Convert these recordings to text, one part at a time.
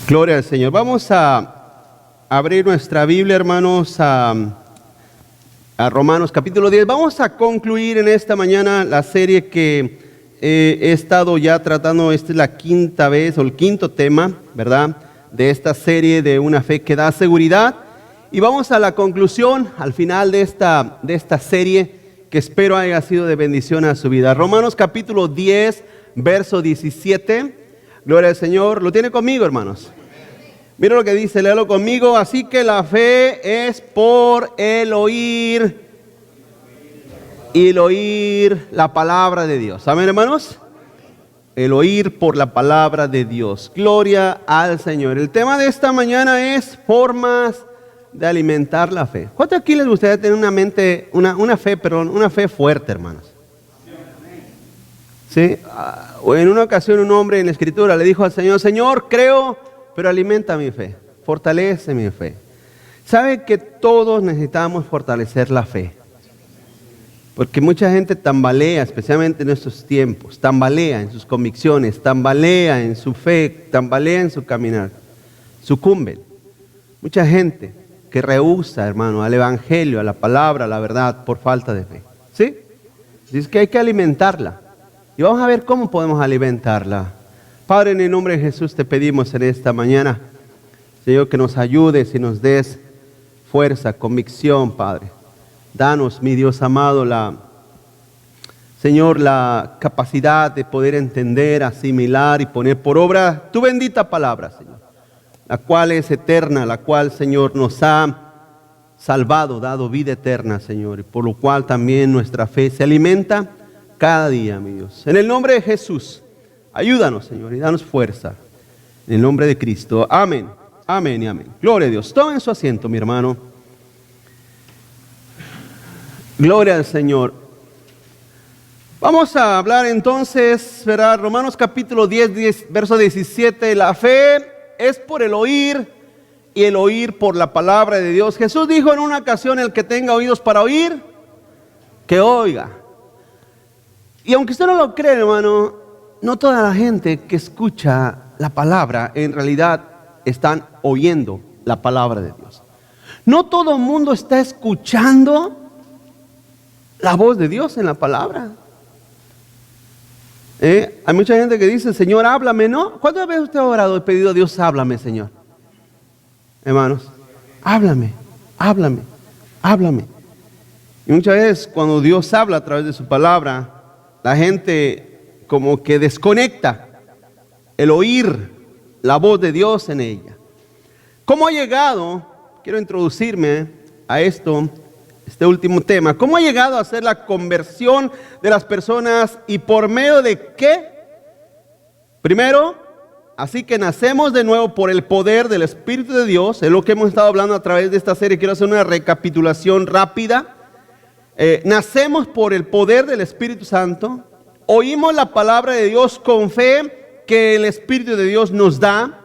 Gloria al Señor. Vamos a abrir nuestra Biblia, hermanos, a Romanos capítulo 10. Vamos a concluir en esta mañana la serie que he estado ya tratando. Esta es la quinta vez o el quinto tema, ¿verdad?, de esta serie de una fe que da seguridad. Y vamos a la conclusión, al final de esta serie, que espero haya sido de bendición a su vida. Romanos capítulo 10, verso 17. Gloria al Señor. ¿Lo tiene conmigo, hermanos? Mira lo que dice, léalo conmigo. Así que la fe es por el oír y el oír la palabra de Dios. ¿Amén, hermanos? El oír por la palabra de Dios. Gloria al Señor. El tema de esta mañana es formas de alimentar la fe. ¿Cuántos aquí les gustaría tener una fe fuerte, hermanos? ¿Sí? En una ocasión un hombre en la Escritura le dijo al Señor: Señor, creo, pero alimenta mi fe, fortalece mi fe. ¿Sabe que todos necesitamos fortalecer la fe? Porque mucha gente tambalea, especialmente en estos tiempos, tambalea en sus convicciones, tambalea en su fe, tambalea en su caminar, sucumben. Mucha gente que rehúsa, hermano, al evangelio, a la palabra, a la verdad, por falta de fe. ¿Sí? Dice que hay que alimentarla. Y vamos a ver cómo podemos alimentarla. Padre, en el nombre de Jesús te pedimos en esta mañana, Señor, que nos ayudes y nos des fuerza, convicción, Padre. Danos, mi Dios amado, Señor, la capacidad de poder entender, asimilar y poner por obra tu bendita palabra, Señor, la cual es eterna, la cual, Señor, nos ha salvado, dado vida eterna, Señor, y por lo cual también nuestra fe se alimenta cada día, mi Dios. En el nombre de Jesús, ayúdanos, Señor, y danos fuerza. En el nombre de Cristo. Amén, amén y amén. Gloria a Dios. Tomen su asiento, mi hermano. Gloria al Señor. Vamos a hablar entonces, ¿verdad? Romanos capítulo 10, verso 17. La fe es por el oír y el oír por la palabra de Dios. Jesús dijo en una ocasión: el que tenga oídos para oír, que oiga. Y aunque usted no lo cree, hermano, no toda la gente que escucha la palabra en realidad están oyendo la palabra de Dios. No todo el mundo está escuchando la voz de Dios en la palabra. Hay mucha gente que dice: Señor, háblame, ¿no? ¿Cuántas veces usted ha orado y pedido a Dios: háblame, Señor? Hermanos, háblame, háblame, háblame. Y muchas veces cuando Dios habla a través de su palabra, la gente como que desconecta el oír la voz de Dios en ella. ¿Cómo ha llegado? Quiero introducirme a este último tema. ¿Cómo ha llegado a ser la conversión de las personas y por medio de qué? Primero, así que nacemos de nuevo por el poder del Espíritu de Dios. Es lo que hemos estado hablando a través de esta serie. Quiero hacer una recapitulación rápida. Nacemos por el poder del Espíritu Santo. Oímos la palabra de Dios con fe que el Espíritu de Dios nos da.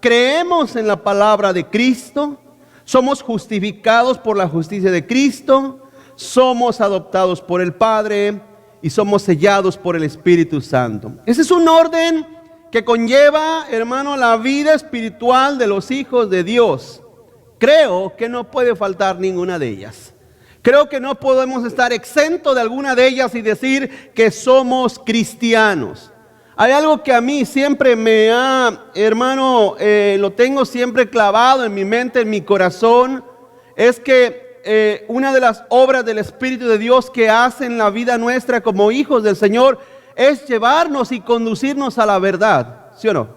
Creemos en la palabra de Cristo. Somos justificados por la justicia de Cristo. Somos adoptados por el Padre y somos sellados por el Espíritu Santo. Ese es un orden que conlleva, hermano, la vida espiritual de los hijos de Dios. Creo que no puede faltar ninguna de ellas. Creo que no podemos estar exentos de alguna de ellas y decir que somos cristianos. Hay algo que a mí siempre me ha, hermano, lo tengo siempre clavado en mi mente, en mi corazón. Es que una de las obras del Espíritu de Dios que hace en la vida nuestra como hijos del Señor es llevarnos y conducirnos a la verdad. ¿Sí o no?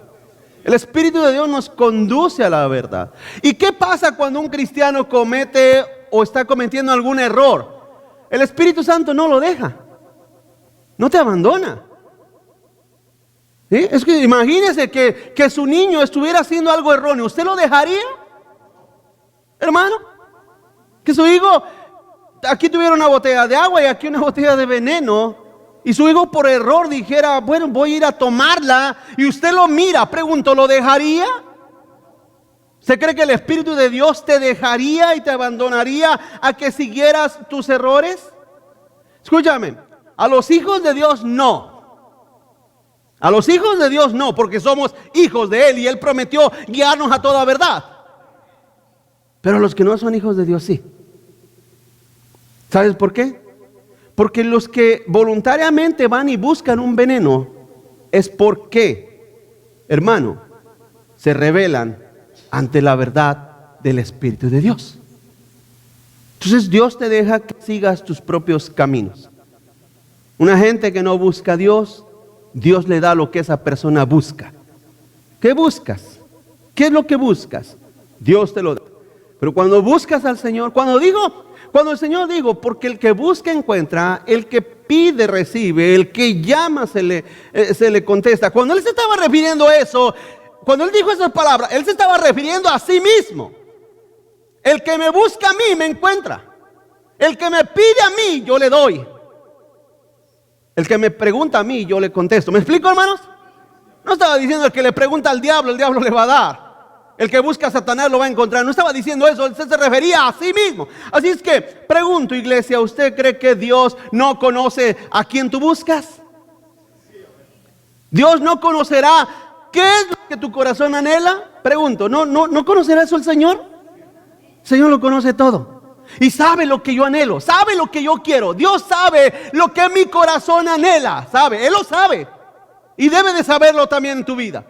El Espíritu de Dios nos conduce a la verdad. ¿Y qué pasa cuando un cristiano comete o está cometiendo algún error? El Espíritu Santo no lo deja, no te abandona. ¿Sí? Es que imagínese que su niño estuviera haciendo algo erróneo. ¿Usted lo dejaría, hermano? Que su hijo, aquí tuviera una botella de agua y aquí una botella de veneno, y su hijo por error dijera: bueno, voy a ir a tomarla, y usted lo mira. Pregunto, ¿lo dejaría? ¿Usted cree que el Espíritu de Dios te dejaría y te abandonaría a que siguieras tus errores? Escúchame, a los hijos de Dios no. A los hijos de Dios no, porque somos hijos de Él y Él prometió guiarnos a toda verdad. Pero a los que no son hijos de Dios sí. ¿Sabes por qué? Porque los que voluntariamente van y buscan un veneno es porque, hermano, se rebelan ante la verdad del Espíritu de Dios. Entonces Dios te deja que sigas tus propios caminos. Una gente que no busca a Dios, Dios le da lo que esa persona busca. ¿Qué buscas? ¿Qué es lo que buscas? Dios te lo da. Pero cuando buscas al Señor, cuando el Señor digo, porque el que busca encuentra, el que pide recibe, el que llama se le contesta. Cuando Él se estaba refiriendo a eso, cuando Él dijo esas palabras, Él se estaba refiriendo a sí mismo. El que me busca a mí me encuentra. El que me pide a mí, yo le doy. El que me pregunta a mí, yo le contesto. ¿Me explico, hermanos? No estaba diciendo el que le pregunta al diablo, el diablo le va a dar. El que busca a Satanás lo va a encontrar. No estaba diciendo eso, él se refería a sí mismo. Así es que, pregunto, iglesia, ¿usted cree que Dios no conoce a quien tú buscas? Dios no conocerá qué es lo que tu corazón anhela. Pregunto, ¿no conocerá eso el Señor? El Señor lo conoce todo. Y sabe lo que yo anhelo, sabe lo que yo quiero. Dios sabe lo que mi corazón anhela, sabe, Él lo sabe. Y debe de saberlo también en tu vida.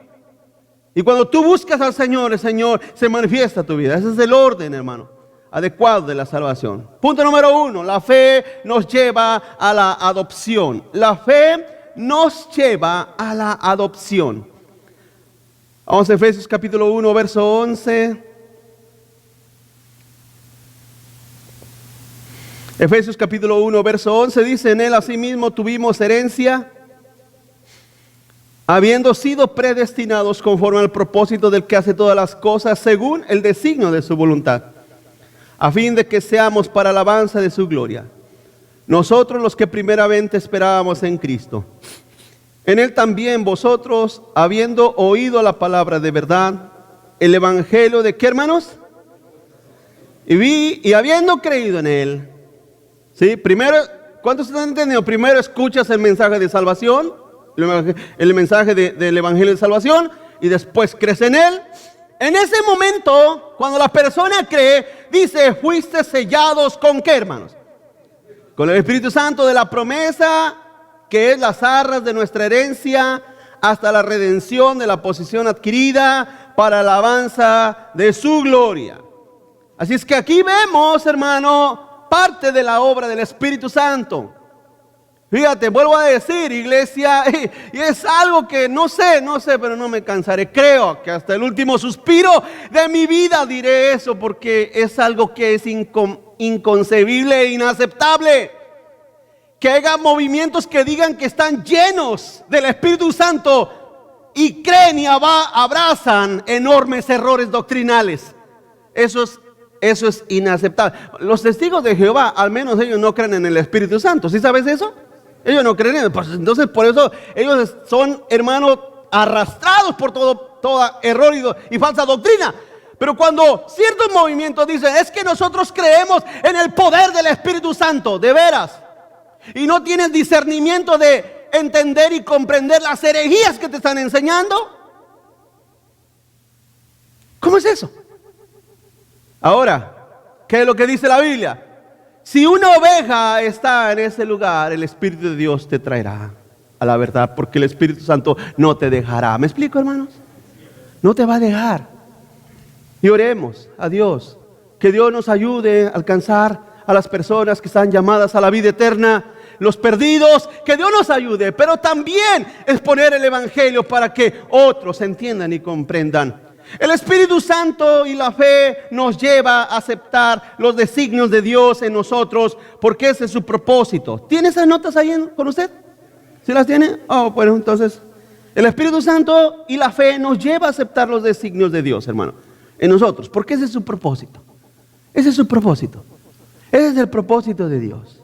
Y cuando tú buscas al Señor, el Señor se manifiesta en tu vida. Ese es el orden, hermano, adecuado de la salvación. Punto número 1, la fe nos lleva a la adopción. La fe nos lleva a la adopción. Vamos a Efesios capítulo 1, verso 11. Efesios capítulo 1, verso 11 dice: en Él asimismo tuvimos herencia, habiendo sido predestinados conforme al propósito del que hace todas las cosas según el designio de su voluntad, a fin de que seamos para alabanza de su gloria. Nosotros los que primeramente esperábamos en Cristo. En Él también vosotros, habiendo oído la palabra de verdad, el evangelio de ¿qué, hermanos? Y habiendo creído en Él. ¿Sí? Primero, ¿cuántos están entendiendo? Primero escuchas el mensaje de salvación, el mensaje del evangelio de salvación, y después crees en Él. En ese momento, cuando la persona cree, dice: fuiste sellados ¿con qué, hermanos? Con el Espíritu Santo de la promesa, que es las arras de nuestra herencia, hasta la redención de la posesión adquirida para la alabanza de su gloria. Así es que aquí vemos, hermano, parte de la obra del Espíritu Santo. Fíjate, vuelvo a decir, iglesia, y es algo que no sé, pero no me cansaré. Creo que hasta el último suspiro de mi vida diré eso, porque es algo que es inconcebible e inaceptable. Que haya movimientos que digan que están llenos del Espíritu Santo y creen y abrazan enormes errores doctrinales. Eso es inaceptable. Los testigos de Jehová, al menos ellos no creen en el Espíritu Santo. ¿Sí sabes eso? Ellos no creen en él. Pues entonces por eso ellos son, hermanos, arrastrados por todo error y falsa doctrina. Pero cuando ciertos movimientos dicen: es que nosotros creemos en el poder del Espíritu Santo, de veras, y no tienes discernimiento de entender y comprender las herejías que te están enseñando, ¿cómo es eso? Ahora, ¿qué es lo que dice la Biblia? Si una oveja está en ese lugar, el Espíritu de Dios te traerá a la verdad, porque el Espíritu Santo no te dejará. ¿Me explico, hermanos? No te va a dejar. Y oremos a Dios, que Dios nos ayude a alcanzar a las personas que están llamadas a la vida eterna, los perdidos, que Dios nos ayude, pero también exponer el Evangelio para que otros entiendan y comprendan. El Espíritu Santo y la fe nos lleva a aceptar los designios de Dios en nosotros, porque ese es su propósito. ¿Tiene esas notas ahí con usted? ¿Sí las tiene? Bueno, entonces el Espíritu Santo y la fe nos lleva a aceptar los designios de Dios, hermano, en nosotros, porque ese es su propósito. Ese es su propósito. Ese es el propósito de Dios.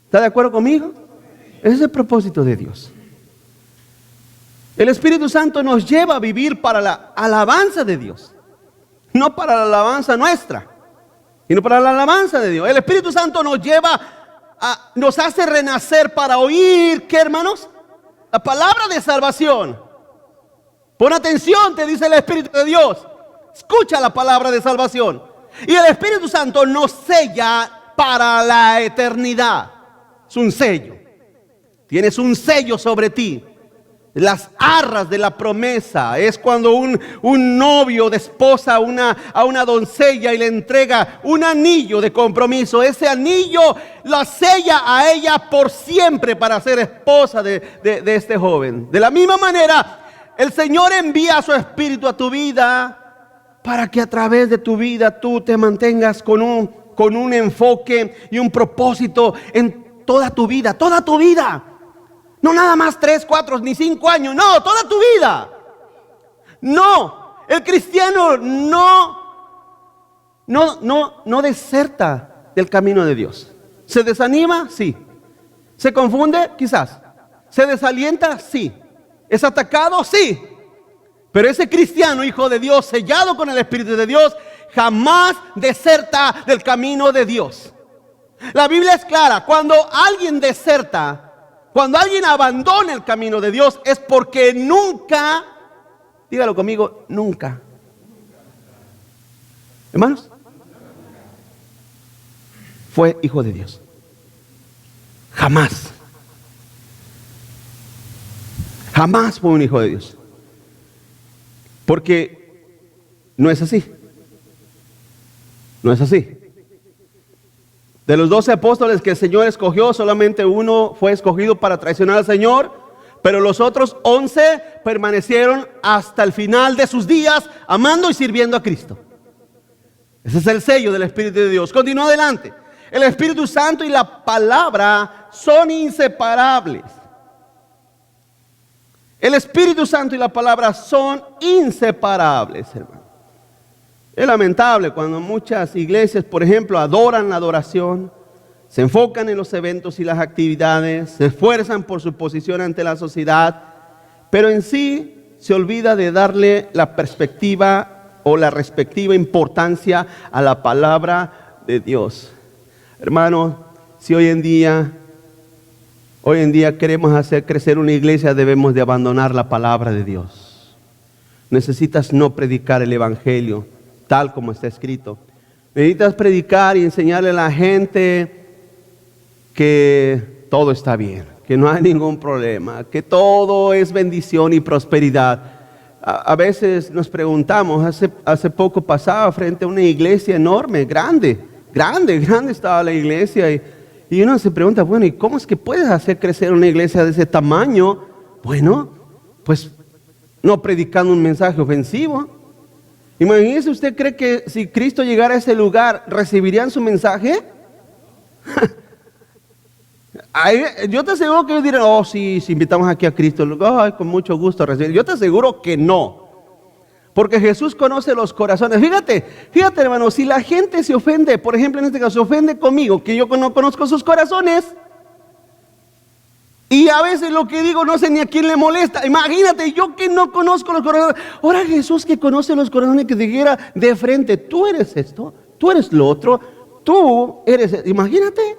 ¿Está de acuerdo conmigo? Ese es el propósito de Dios. El Espíritu Santo nos lleva a vivir para la alabanza de Dios, no para la alabanza nuestra, sino para la alabanza de Dios. El Espíritu Santo nos lleva nos hace renacer para oír, ¿qué, hermanos? La palabra de salvación. Pon atención, te dice el Espíritu de Dios. Escucha la palabra de salvación. Y el Espíritu Santo nos sella para la eternidad. Es un sello. Tienes un sello sobre ti. Las arras de la promesa. Es cuando un novio desposa a una doncella y le entrega un anillo de compromiso. Ese anillo la sella a ella por siempre para ser esposa de este joven. De la misma manera, el Señor envía su Espíritu a tu vida para que a través de tu vida tú te mantengas con un enfoque y un propósito en toda tu vida. Toda tu vida. No nada más 3, 4, ni 5 años. No, toda tu vida. No, el cristiano no deserta del camino de Dios. ¿Se desanima? Sí. ¿Se confunde? Quizás. ¿Se desalienta? Sí. ¿Es atacado? Sí. Pero ese cristiano, hijo de Dios, sellado con el Espíritu de Dios, jamás deserta del camino de Dios. La Biblia es clara. Cuando alguien deserta, cuando alguien abandona el camino de Dios, es porque nunca, dígalo conmigo, nunca. Hermanos, fue hijo de Dios. Jamás. Jamás fue un hijo de Dios. Porque no es así. No es así. De los 12 apóstoles que el Señor escogió, solamente uno fue escogido para traicionar al Señor, pero los otros 11 permanecieron hasta el final de sus días, amando y sirviendo a Cristo. Ese es el sello del Espíritu de Dios. Continúa adelante. El Espíritu Santo y la palabra son inseparables. El Espíritu Santo y la palabra son inseparables, hermano. Es lamentable cuando muchas iglesias, por ejemplo, adoran la adoración, se enfocan en los eventos y las actividades, se esfuerzan por su posición ante la sociedad, pero en sí se olvida de darle la perspectiva o la respectiva importancia a la palabra de Dios. Hermano, si hoy en día queremos hacer crecer una iglesia, debemos de abandonar la palabra de Dios. Necesitas no predicar el evangelio tal como está escrito. Necesitas predicar y enseñarle a la gente que todo está bien, que no hay ningún problema, que todo es bendición y prosperidad. A veces nos preguntamos, hace poco pasaba frente a una iglesia enorme, grande estaba la iglesia, y uno se pregunta, bueno, ¿y cómo es que puedes hacer crecer una iglesia de ese tamaño? Bueno, pues no predicando un mensaje ofensivo. Imagínese, ¿usted cree que si Cristo llegara a ese lugar, recibirían su mensaje? Yo te aseguro que ellos dirán, oh sí, si invitamos aquí a Cristo, ay, con mucho gusto recibir. Yo te aseguro que no. Porque Jesús conoce los corazones. Fíjate hermano, si la gente se ofende, por ejemplo en este caso, se ofende conmigo, que yo no conozco sus corazones, y a veces lo que digo no sé ni a quién le molesta. Imagínate, yo que no conozco los corazones. Ahora Jesús que conoce los corazones, que dijera de frente, tú eres esto, tú eres lo otro, tú eres esto. Imagínate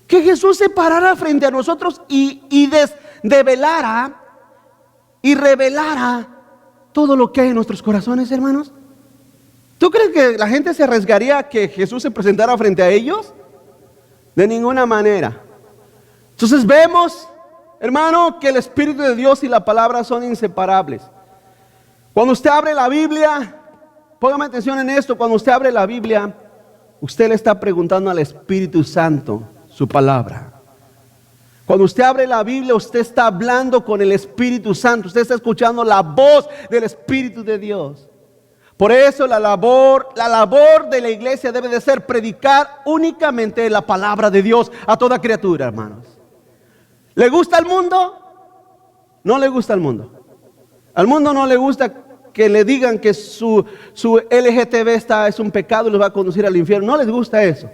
que Jesús se parara frente a nosotros y develara y revelara todo lo que hay en nuestros corazones, hermanos. ¿Tú crees que la gente se arriesgaría a que Jesús se presentara frente a ellos? De ninguna manera. Entonces vemos, hermano, que el Espíritu de Dios y la palabra son inseparables. Cuando usted abre la Biblia, póngame atención en esto, cuando usted abre la Biblia, usted le está preguntando al Espíritu Santo su palabra. Cuando usted abre la Biblia, usted está hablando con el Espíritu Santo, usted está escuchando la voz del Espíritu de Dios. Por eso la labor de la iglesia debe de ser predicar únicamente la palabra de Dios a toda criatura, hermanos. ¿Le gusta el mundo? No le gusta el mundo. Al mundo no le gusta que le digan que su LGTB es un pecado y los va a conducir al infierno. No les gusta eso.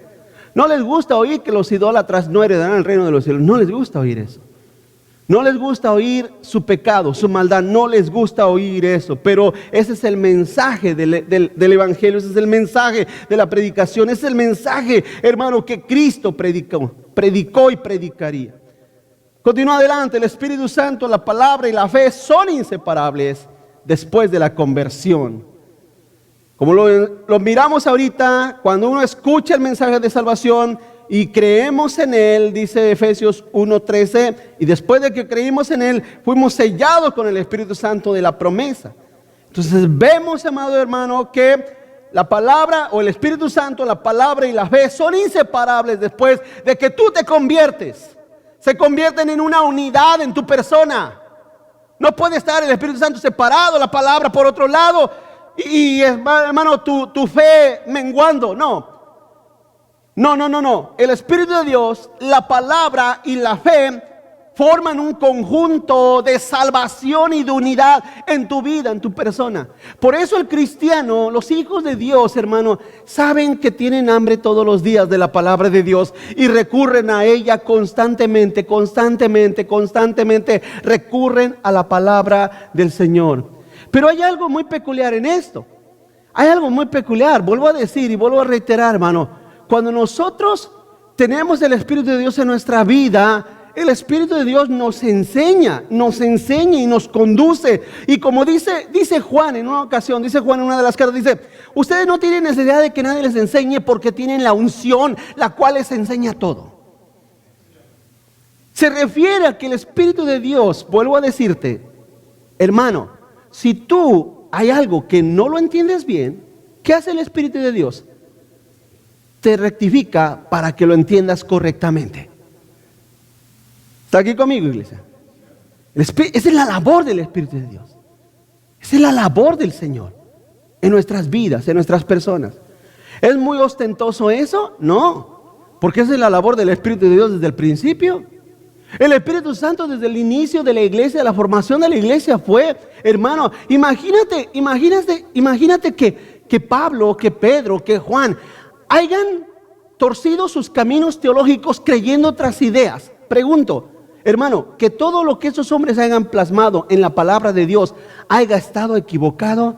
No les gusta oír que los idólatras no heredarán el reino de los cielos. No les gusta oír eso. No les gusta oír su pecado, su maldad. No les gusta oír eso. Pero ese es el mensaje del evangelio. Ese es el mensaje de la predicación. Ese es el mensaje, hermano, que Cristo predicó y predicaría. Continúa adelante, el Espíritu Santo, la palabra y la fe son inseparables después de la conversión. Como lo miramos ahorita, cuando uno escucha el mensaje de salvación y creemos en él, dice Efesios 1:13, y después de que creímos en él, fuimos sellados con el Espíritu Santo de la promesa. Entonces vemos, amado hermano, que la palabra o el Espíritu Santo, la palabra y la fe son inseparables después de que tú te conviertes. Se convierten en una unidad en tu persona. No puede estar el Espíritu Santo separado, la palabra por otro lado y hermano, tu fe menguando. No. El Espíritu de Dios, la palabra y la fe forman un conjunto de salvación y de unidad en tu vida, en tu persona. Por eso el cristiano, los hijos de Dios, hermano, saben que tienen hambre todos los días de la palabra de Dios y recurren a ella constantemente, recurren a la palabra del Señor. Pero hay algo muy peculiar en esto. Hay algo muy peculiar, vuelvo a decir y vuelvo a reiterar, hermano. Cuando nosotros tenemos el Espíritu de Dios en nuestra vida, el Espíritu de Dios nos enseña y nos conduce. Y como dice Juan en una ocasión, dice Juan en una de las cartas, dice: ustedes no tienen necesidad de que nadie les enseñe porque tienen la unción, la cual les enseña todo. Se refiere a que el Espíritu de Dios, vuelvo a decirte, hermano, si tú hay algo que no lo entiendes bien, ¿qué hace el Espíritu de Dios? Te rectifica para que lo entiendas correctamente. ¿Está aquí conmigo, iglesia? Esa es la labor del Espíritu de Dios. Esa es la labor del Señor en nuestras vidas, en nuestras personas. ¿Es muy ostentoso eso? No, porque esa es la labor del Espíritu de Dios desde el principio. El Espíritu Santo desde el inicio de la iglesia, la formación de la iglesia fue, hermano, imagínate que Pablo, que Pedro, que Juan hayan torcido sus caminos teológicos creyendo otras ideas. Pregunto, hermano, que todo lo que esos hombres hayan plasmado en la palabra de Dios haya estado equivocado.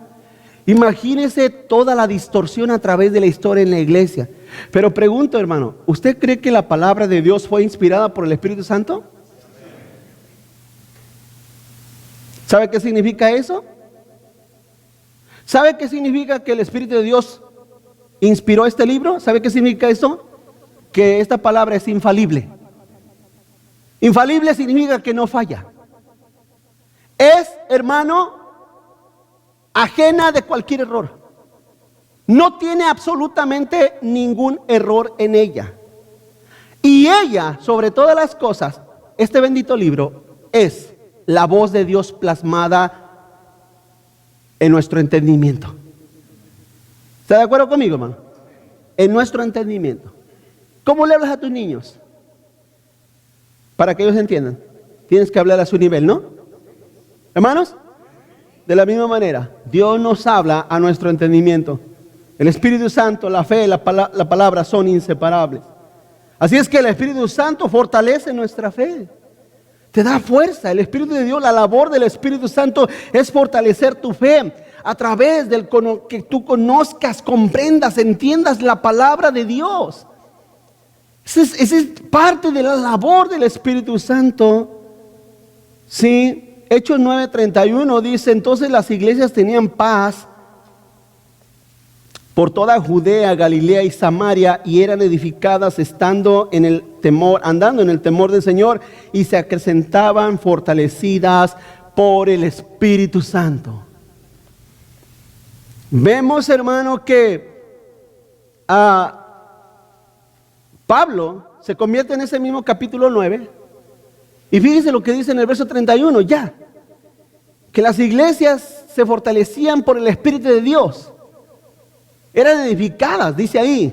Imagínese toda la distorsión a través de la historia en la iglesia. Pero pregunto, hermano, ¿usted cree que la palabra de Dios fue inspirada por el Espíritu Santo? ¿Sabe qué significa eso? ¿Sabe qué significa que el Espíritu de Dios inspiró este libro? ¿Sabe qué significa eso? Que esta palabra es infalible. Infalible significa que no falla. Es, hermano, ajena de cualquier error. No tiene absolutamente ningún error en ella. Y ella, sobre todas las cosas, este bendito libro es la voz de Dios plasmada en nuestro entendimiento. ¿Está de acuerdo conmigo, hermano? En nuestro entendimiento. ¿Cómo le hablas a tus niños? Para que ellos entiendan. Tienes que hablar a su nivel, ¿no? Hermanos, de la misma manera, Dios nos habla a nuestro entendimiento. El Espíritu Santo, la fe, la palabra son inseparables. Así es que el Espíritu Santo fortalece nuestra fe. Te da fuerza. El Espíritu de Dios, la labor del Espíritu Santo es fortalecer tu fe a través del que tú conozcas, comprendas, entiendas la palabra de Dios. Esa es parte de la labor del Espíritu Santo. Sí. Hechos 9:31 dice: entonces las iglesias tenían paz por toda Judea, Galilea y Samaria, y eran edificadas andando en el temor del Señor, y se acrecentaban fortalecidas por el Espíritu Santo. Vemos, hermano, que Pablo se convierte en ese mismo capítulo 9. Y fíjese lo que dice en el verso 31, que las iglesias se fortalecían por el Espíritu de Dios. Eran edificadas, dice ahí,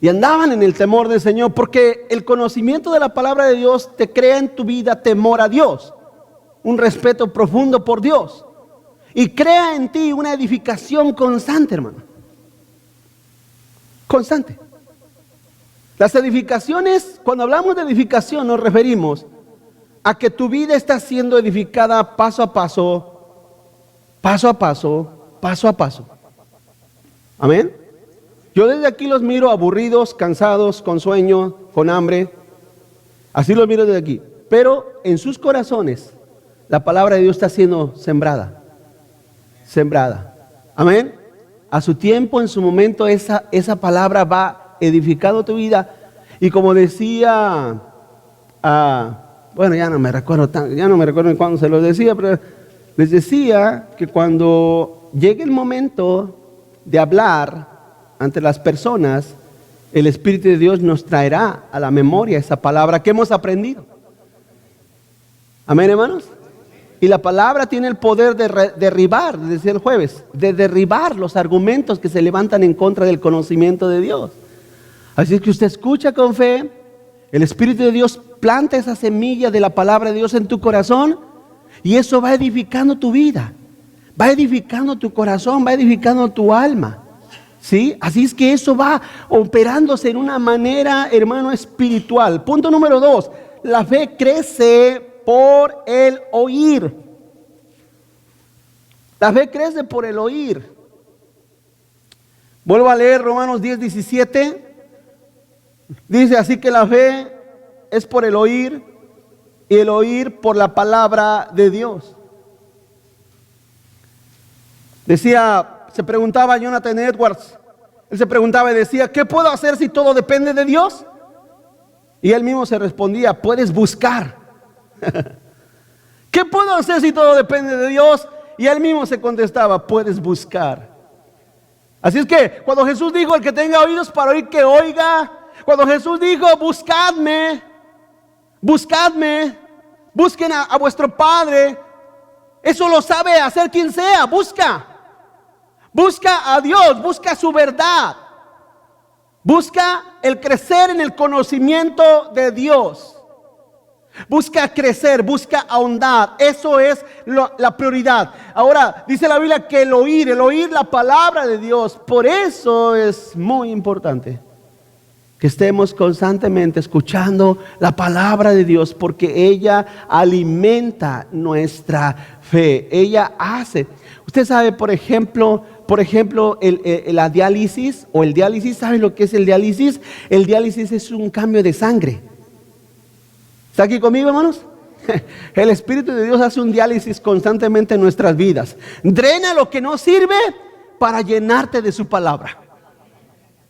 y andaban en el temor del Señor, porque el conocimiento de la palabra de Dios te crea en tu vida temor a Dios, un respeto profundo por Dios, y crea en ti una edificación constante, hermano. Constante. Las edificaciones, cuando hablamos de edificación, nos referimos a que tu vida está siendo edificada paso a paso, paso a paso, paso a paso. Amén. Yo desde aquí los miro aburridos, cansados, con sueño, con hambre. Así los miro desde aquí. pero en sus corazones la palabra de Dios está siendo sembrada. Amén. A su tiempo, en su momento, esa palabra va edificando tu vida. Y como decía, bueno, ya no me recuerdo cuándo se lo decía, pero les decía que cuando llegue el momento de hablar ante las personas, el Espíritu de Dios nos traerá a la memoria esa palabra que hemos aprendido. Amén, hermanos. Y la palabra tiene el poder de derribar, decía el jueves, de derribar los argumentos que se levantan en contra del conocimiento de Dios. Así es que usted escucha con fe, el Espíritu de Dios planta esa semilla de la palabra de Dios en tu corazón y eso va edificando tu vida, va edificando tu corazón, va edificando tu alma. ¿Sí? Así es que eso va operándose en una manera, hermano, espiritual. Punto número 2, la fe crece por el oír. La fe crece por el oír. Vuelvo a leer Romanos 10:17. Dice, así que la fe es por el oír y el oír por la palabra de Dios. Decía, se preguntaba Jonathan Edwards, él se preguntaba y decía, ¿qué puedo hacer si todo depende de Dios? Y él mismo se respondía, puedes buscar. ¿Qué puedo hacer si todo depende de Dios? Y él mismo se contestaba, puedes buscar. Así es que cuando Jesús dijo, el que tenga oídos para oír, que oiga. Cuando Jesús dijo, buscadme, busquen a vuestro Padre, eso lo sabe hacer quien sea. Busca a Dios, busca su verdad, busca el crecer en el conocimiento de Dios. Busca crecer, busca ahondar. Eso es la prioridad. Ahora, dice la Biblia que el oír la palabra de Dios. Por eso es muy importante que estemos constantemente escuchando la palabra de Dios, porque ella alimenta nuestra fe. Ella hace. Usted sabe, por ejemplo, la diálisis o el diálisis. ¿Sabe lo que es el diálisis? El diálisis es un cambio de sangre. ¿Está aquí conmigo, hermanos? El Espíritu de Dios hace un diálisis constantemente en nuestras vidas. Drena lo que no sirve para llenarte de su palabra.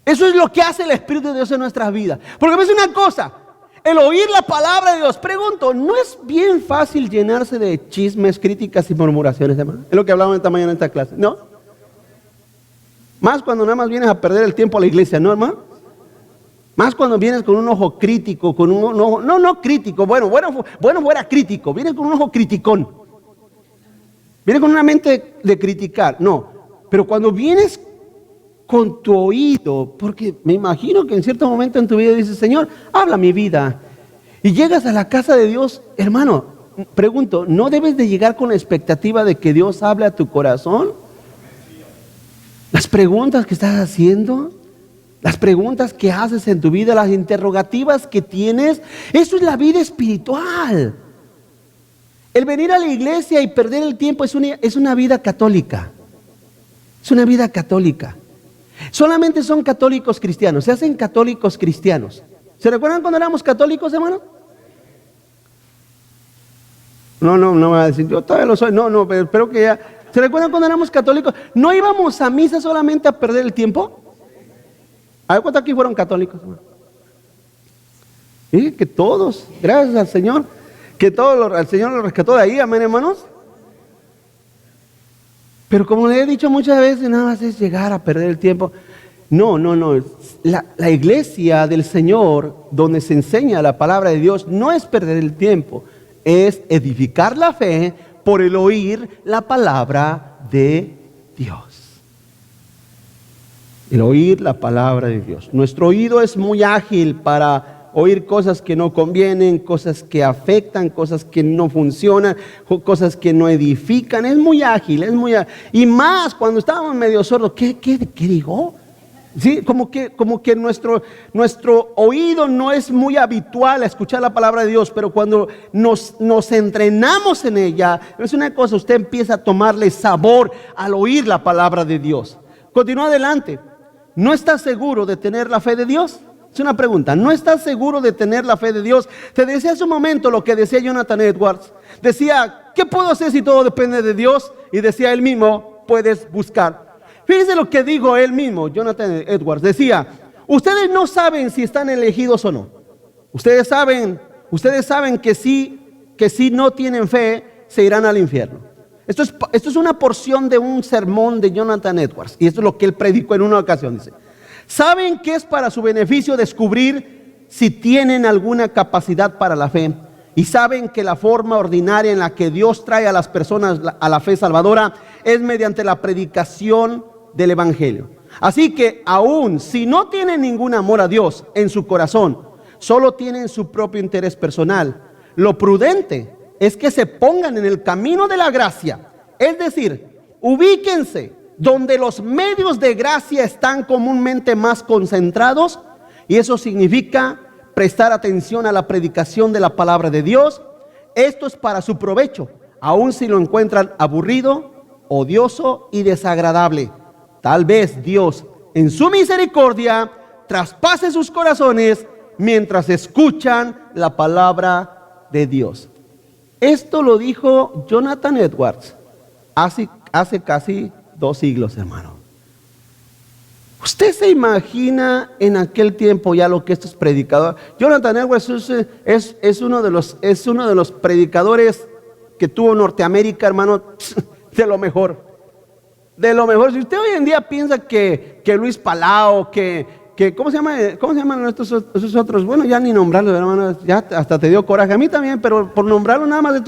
Eso es lo que hace el Espíritu de Dios en nuestras vidas. Porque me dice una cosa, el oír la palabra de Dios, pregunto, ¿no es bien fácil llenarse de chismes, críticas y murmuraciones, hermano? Es lo que hablamos esta mañana en esta clase, ¿no? Más cuando nada más vienes a perder el tiempo a la iglesia, ¿no, hermano? Más cuando vienes con un ojo crítico, con un ojo, no crítico, bueno, fuera crítico, vienes con un ojo criticón. Vienes con una mente de criticar, no. Pero cuando vienes con tu oído, porque me imagino que en cierto momento en tu vida dices, Señor, habla mi vida. Y llegas a la casa de Dios, hermano, pregunto, ¿no debes de llegar con la expectativa de que Dios hable a tu corazón? Las preguntas que estás haciendo, las preguntas que haces en tu vida, las interrogativas que tienes, eso es la vida espiritual. El venir a la iglesia y perder el tiempo es una vida católica. Es una vida católica. Solamente son católicos cristianos, se hacen católicos cristianos. ¿Se recuerdan cuando éramos católicos, hermano? No me va a decir, yo todavía lo soy, pero espero que ya. ¿Se recuerdan cuando éramos católicos? ¿No íbamos a misa solamente a perder el tiempo? A ver, ¿cuántos aquí fueron católicos, hermano? Sí, que todos, gracias al Señor, que al Señor los rescató de ahí, amén, hermanos. Pero como le he dicho muchas veces, nada más es llegar a perder el tiempo. No. La iglesia del Señor, donde se enseña la palabra de Dios, no es perder el tiempo, es edificar la fe por el oír la palabra de Dios. El oír la palabra de Dios. Nuestro oído es muy ágil para oír cosas que no convienen, cosas que afectan, cosas que no funcionan, cosas que no edifican. Es muy ágil, y más cuando estábamos medio sordos. ¿Qué digo? Sí, como que nuestro oído no es muy habitual a escuchar la palabra de Dios, pero cuando nos entrenamos en ella, es una cosa, usted empieza a tomarle sabor al oír la palabra de Dios. Continúa adelante. ¿No estás seguro de tener la fe de Dios? Es una pregunta. ¿No estás seguro de tener la fe de Dios? Te decía hace un momento lo que decía Jonathan Edwards. Decía, ¿qué puedo hacer si todo depende de Dios? Y decía él mismo, puedes buscar. Fíjense lo que dijo él mismo, Jonathan Edwards. Decía, ustedes no saben si están elegidos o no. Ustedes saben que si no tienen fe, se irán al infierno. Esto es una porción de un sermón de Jonathan Edwards. Y esto es lo que él predicó en una ocasión. Dice, saben que es para su beneficio descubrir si tienen alguna capacidad para la fe. Y saben que la forma ordinaria en la que Dios trae a las personas a la fe salvadora es mediante la predicación del Evangelio. Así que aún si no tienen ningún amor a Dios en su corazón, solo tienen su propio interés personal, lo prudente es que se pongan en el camino de la gracia. Es decir, ubíquense donde los medios de gracia están comúnmente más concentrados, y eso significa prestar atención a la predicación de la palabra de Dios. Esto es para su provecho, aun si lo encuentran aburrido, odioso y desagradable. Tal vez Dios, en su misericordia, traspase sus corazones mientras escuchan la palabra de Dios. Esto lo dijo Jonathan Edwards hace casi 2 siglos, hermano. ¿Usted se imagina en aquel tiempo ya lo que estos predicadores? Jonathan Edwards es uno de los predicadores que tuvo Norteamérica, hermano, de lo mejor. De lo mejor. Si usted hoy en día piensa que Luis Palau, ¿cómo se llaman esos otros? Bueno, ya ni nombrarlos, hermano, ya hasta te dio coraje. A mí también, pero por nombrarlo nada más,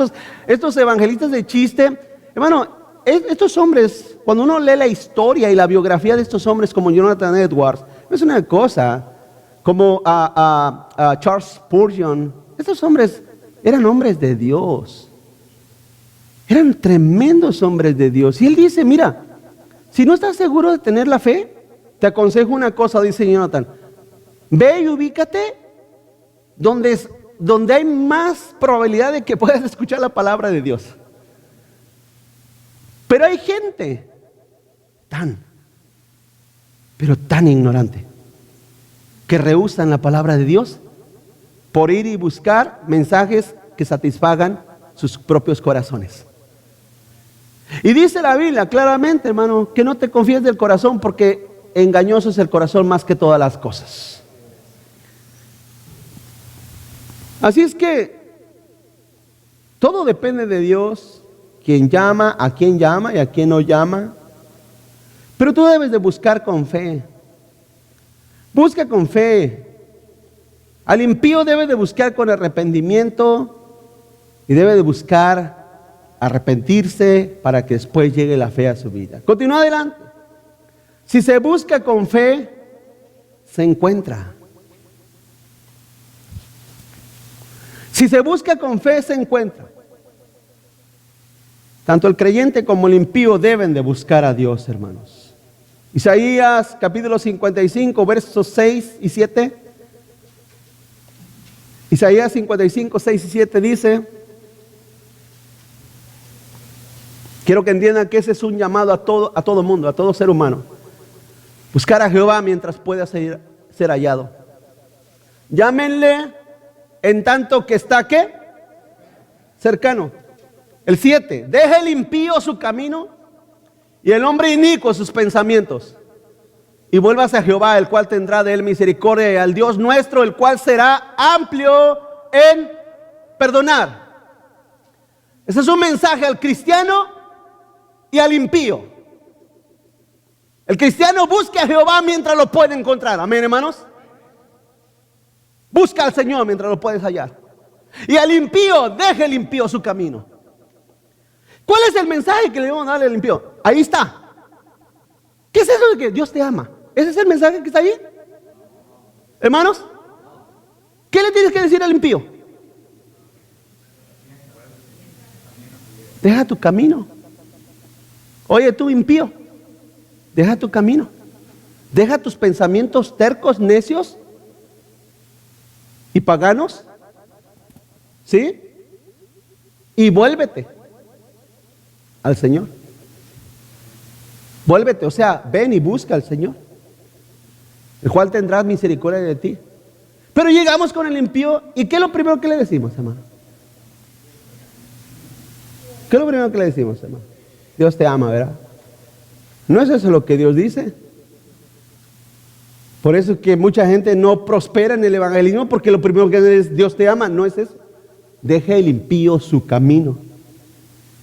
estos evangelistas de chiste, hermano. Estos hombres, cuando uno lee la historia y la biografía de estos hombres como Jonathan Edwards, es una cosa, como a Charles Spurgeon. Estos hombres eran hombres de Dios, eran tremendos hombres de Dios. Y él dice, mira, si no estás seguro de tener la fe, te aconsejo una cosa, dice Jonathan, ve y ubícate donde hay más probabilidad de que puedas escuchar la palabra de Dios. Pero hay gente tan ignorante que rehúsan la palabra de Dios por ir y buscar mensajes que satisfagan sus propios corazones. Y dice la Biblia claramente, hermano, que no te confíes del corazón, porque engañoso es el corazón más que todas las cosas. Así es que todo depende de Dios. Quien llama, a quién llama y a quién no llama. Pero tú debes de buscar con fe. Busca con fe. Al impío debe de buscar con arrepentimiento y debe de buscar arrepentirse para que después llegue la fe a su vida. Continúa adelante. Si se busca con fe, se encuentra. Si se busca con fe, se encuentra. Tanto el creyente como el impío deben de buscar a Dios, hermanos. Isaías capítulo 55, versos 6 y 7. Isaías 55, 6 y 7 dice, quiero que entiendan que ese es un llamado a todo mundo, a todo ser humano. Buscar a Jehová mientras pueda ser hallado. Llámenle en tanto que está, ¿qué? Cercano. El 7, deje el impío su camino y el hombre inicuo sus pensamientos, y vuélvase a Jehová, el cual tendrá de él misericordia, y al Dios nuestro, el cual será amplio en perdonar. Ese es un mensaje al cristiano y al impío. El cristiano busca a Jehová mientras lo puede encontrar. Amén, hermanos. Busca al Señor mientras lo puedes hallar. Y al impío, deje el impío su camino. ¿Cuál es el mensaje que le debemos darle al impío? Ahí está. ¿Qué es eso de que Dios te ama? ¿Ese es el mensaje que está ahí? Hermanos, ¿qué le tienes que decir al impío? Deja tu camino. Oye, tú impío, deja tu camino. Deja tus pensamientos tercos, necios y paganos. ¿Sí? Y vuélvete al Señor. Vuélvete, o sea, ven y busca al Señor, el cual tendrá misericordia de ti. Pero llegamos con el impío, ¿y qué es lo primero que le decimos, hermano? ¿Qué es lo primero que le decimos, hermano? Dios te ama, ¿verdad? ¿No es eso lo que Dios dice? Por eso es que mucha gente no prospera en el evangelismo, porque lo primero que es Dios te ama, no es eso. Deja el impío su camino.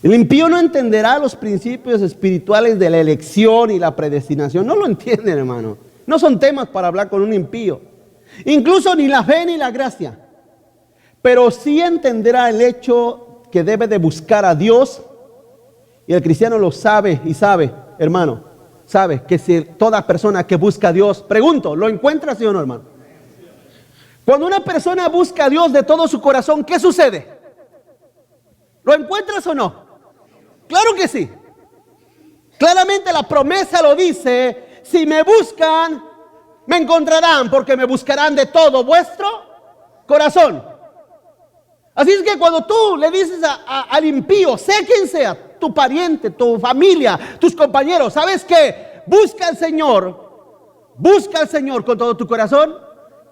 El impío no entenderá los principios espirituales de la elección y la predestinación. No lo entienden, hermano. No son temas para hablar con un impío. Incluso ni la fe ni la gracia. Pero sí entenderá el hecho que debe de buscar a Dios. Y el cristiano lo sabe y sabe, hermano. Sabe que si toda persona que busca a Dios, pregunto, ¿lo encuentra, sí o no, hermano? Cuando una persona busca a Dios de todo su corazón, ¿qué sucede? ¿Lo encuentras o no? Claro que sí. Claramente la promesa lo dice: si me buscan, me encontrarán, porque me buscarán de todo vuestro corazón. Así es que cuando tú le dices al impío, sea quien sea, tu pariente, tu familia, tus compañeros, ¿sabes qué? Busca al Señor con todo tu corazón.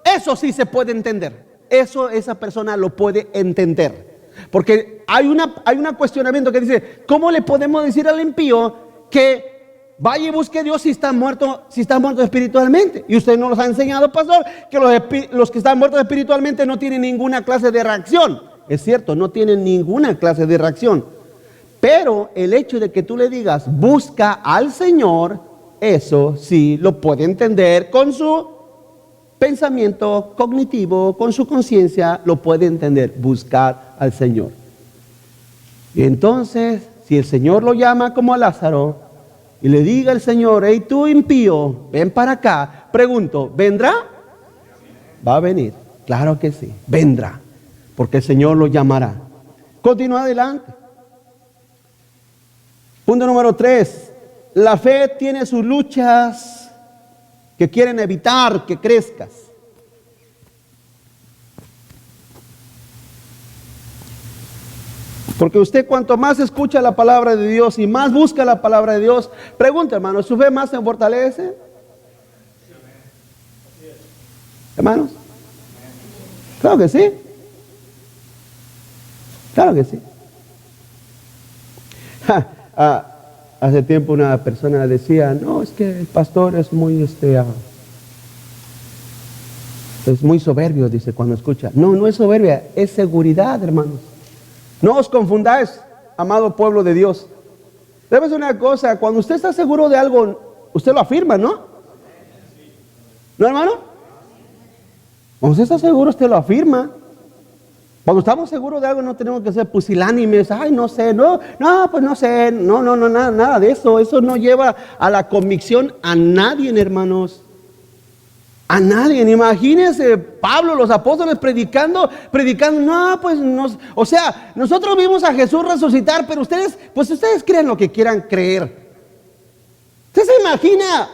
Eso sí se puede entender. Eso esa persona lo puede entender. Porque hay un cuestionamiento que dice: ¿cómo le podemos decir al impío que vaya y busque a Dios si está muerto espiritualmente? Y usted nos los ha enseñado, pastor, que los que están muertos espiritualmente no tienen ninguna clase de reacción. Es cierto, no tienen ninguna clase de reacción. Pero el hecho de que tú le digas busca al Señor, eso sí lo puede entender con su pensamiento cognitivo, con su conciencia, lo puede entender, buscar al Señor. Y entonces, si el Señor lo llama como a Lázaro y le diga al Señor: hey, tú impío, ven para acá, pregunto, ¿vendrá? Va a venir, claro que sí, vendrá, porque el Señor lo llamará. Continúa adelante. Punto número 3. La fe tiene sus luchas que quieren evitar que crezcas. Porque usted, cuanto más escucha la palabra de Dios y más busca la palabra de Dios, pregunta, hermano, ¿su fe más se fortalece? Hermanos, claro que sí. Claro que sí. Hace tiempo una persona decía: no, es que el pastor es muy soberbio, dice, cuando escucha. No, no es soberbia, es seguridad, hermanos. No os confundáis, amado pueblo de Dios. Debe ser una cosa: cuando usted está seguro de algo, usted lo afirma, ¿no? ¿No, hermano? Cuando usted está seguro, usted lo afirma. Cuando estamos seguros de algo, no tenemos que ser pusilánimes. Ay, no sé, pues no sé, nada de eso. Eso no lleva a la convicción a nadie, hermanos. A nadie. Imagínense Pablo, los apóstoles predicando. O sea, nosotros vimos a Jesús resucitar, pero ustedes creen lo que quieran creer. ¿Usted se imagina?